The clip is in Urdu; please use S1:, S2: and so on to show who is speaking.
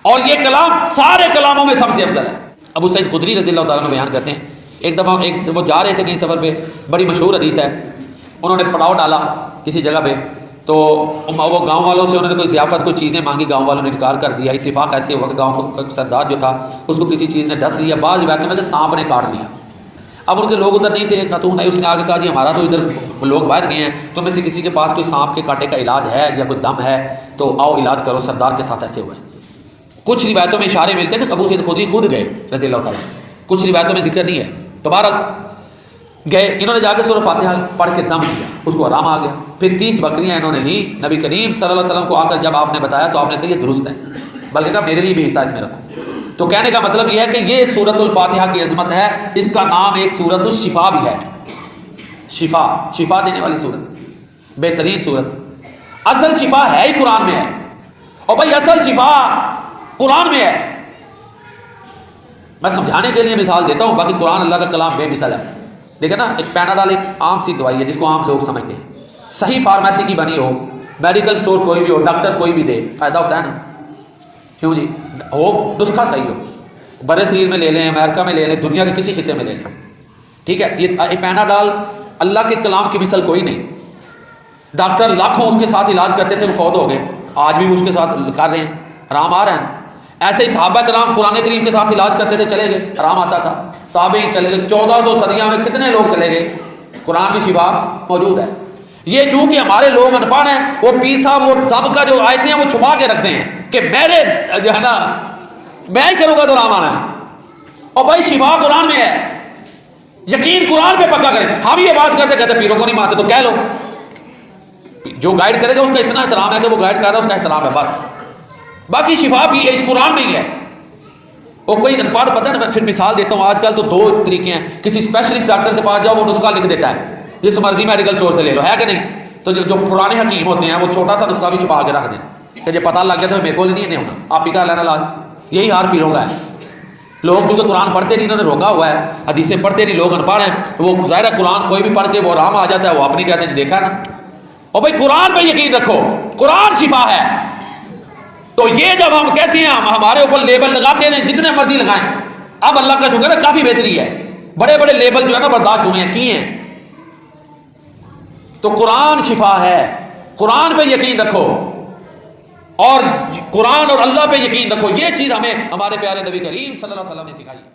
S1: اور یہ کلام سارے کلاموں میں سب سے افضل ہے۔ ابو سعید خدری رضی اللہ تعالیٰ عنہ بیان کرتے ہیں، ایک دفعہ وہ جا رہے تھے کہیں سفر پہ، بڑی مشہور حدیث ہے، انہوں نے پڑاؤ ڈالا کسی جگہ پہ، تو وہ گاؤں والوں سے انہوں نے کوئی ضیافت کوئی چیزیں مانگی، گاؤں والوں نے انکار کر دیا۔ اتفاق ایسے ہوا کہ گاؤں کا سردار جو تھا اس کو کسی چیز نے ڈس لیا، بعض روایتوں میں سے سانپ نے کاٹ لیا۔ اب ان کے لوگ ادھر نہیں تھے، خاتون آئی، اس نے آگے کہا جی ہمارا تو ادھر لوگ باہر گئے ہیں، تو میں سے کسی کے پاس کوئی سانپ کے کاٹے کا علاج ہے یا کوئی دم ہے تو آؤ علاج کرو، سردار کے ساتھ ایسے ہوئے۔ کچھ روایتوں میں اشارے ملتے ہیں کہ ابو سعید خدری خود گئے رضی اللہ تعالیٰ، کچھ روایتوں میں ذکر نہیں ہے، دوبارہ گئے، انہوں نے جا کے سورہ فاتحہ پڑھ کے دم کیا، اس کو آرام آ گیا۔ پھر 30 بکریاں انہوں نے لی، نبی کریم صلی اللہ علیہ وسلم کو آ کر جب آپ نے بتایا تو آپ نے کہا یہ درست ہے، بلکہ کہا میرے لیے بھی حصہ اس میں رکھو۔ تو کہنے کا مطلب یہ ہے کہ یہ سورۃ الفاتحہ کی عظمت ہے، اس کا نام ایک سورۃ الشفا بھی ہے، شفا دینے والی سورت، بہترین سورت۔ اصل شفا ہے ہی قرآن میں ہے، اور بھائی اصل شفا قرآن میں ہے۔ میں سمجھانے کے لیے مثال دیتا ہوں، باقی قرآن اللہ کا کلام بے مثال ہے۔ دیکھیں نا، ایک پیناڈال ایک عام سی دوائی ہے جس کو عام لوگ سمجھتے ہیں، صحیح فارمیسی کی بنی ہو، میڈیکل سٹور کوئی بھی ہو، ڈاکٹر کوئی بھی دے، فائدہ ہوتا ہے نا، کیوں جی؟ ہو نسخہ صحیح ہو، برے صغیر میں لے لیں، امریکہ میں لے لیں، دنیا کے کسی خطے میں لے لیں، ٹھیک ہے؟ یہ پیناڈال اللہ کے کلام کی مثل کوئی نہیں۔ ڈاکٹر لاکھوں اس کے ساتھ علاج کرتے تھے، وہ فوت ہو گئے، آج بھی اس کے ساتھ کر رہے ہیں، آرام آ رہا ہے نا۔ ایسے ہی صحابہ کرام قرآن کریم کے ساتھ علاج کرتے تھے، چلے گئے، آرام آتا تھا۔ تابعین چلے گئے، 1400 صدیاں میں کتنے لوگ چلے گئے، قرآن کی شفا موجود ہے۔ یہ چونکہ ہمارے لوگ ان پڑھ ہیں، وہ پیر صاحب وہ دم کا جو آیتیں ہیں وہ چھپا کے رکھتے ہیں کہ میرے جو ہے نا میں ہی کروں گا تو آرام آنا ہے، اور بھائی شفا قرآن میں ہے، یقین قرآن پہ پکا کریں۔ ہم یہ بات کرتے کہتے پیروں کو نہیں مانتے، تو کہہ لو جو گائیڈ کرے گا اس کا اتنا احترام ہے کہ وہ گائیڈ کر رہا ہے، اس کا احترام ہے بس، باقی شفا بھی اس قرآن میں ہی ہے۔ وہ کوئی ان پڑھ پتہ ہے نا، میں پھر مثال دیتا ہوں، آج کل تو 2 طریقے ہیں، کسی اسپیشلسٹ ڈاکٹر کے پاس جاؤ، وہ نسخہ لکھ دیتا ہے، جس مرضی میڈیکل اسٹور سے لے لو، ہے کہ نہیں؟ تو جو پرانے حکیم ہوتے ہیں وہ چھوٹا سا نسخہ بھی چھپا کے رکھ دیں کہ یہ پتہ لگ گیا تو میرے کو نہیں ہونا، آپ ہی کا لینا علاج۔ یہی ہار پیروں کا ہے۔ لوگ کیونکہ قرآن پڑھتے نہیں، انہوں نے روکا ہوا ہے، حدیثیں پڑھتے نہیں، لوگ ان پڑھ ہیں، وہ ظاہر ہے قرآن کوئی بھی پڑھ کے وہ آرام آ جاتا ہے، وہ اپنی کہتے ہیں دیکھا ہے نا۔ اور بھائی قرآن پہ یقین رکھو، قرآن شفا ہے۔ تو یہ جب ہم کہتے ہیں، ہم ہمارے اوپر لیبل لگاتے ہیں جتنے مرضی لگائیں، اب اللہ کا شکر ہے کافی بہتری ہے، بڑے بڑے لیبل جو ہے نا برداشت ہوئے ہیں، کیے ہیں۔ تو قرآن شفا ہے، قرآن پہ یقین رکھو، اور قرآن اور اللہ پہ یقین رکھو، یہ چیز ہمیں ہمارے پیارے نبی کریم صلی اللہ علیہ وسلم نے سکھائی ہے۔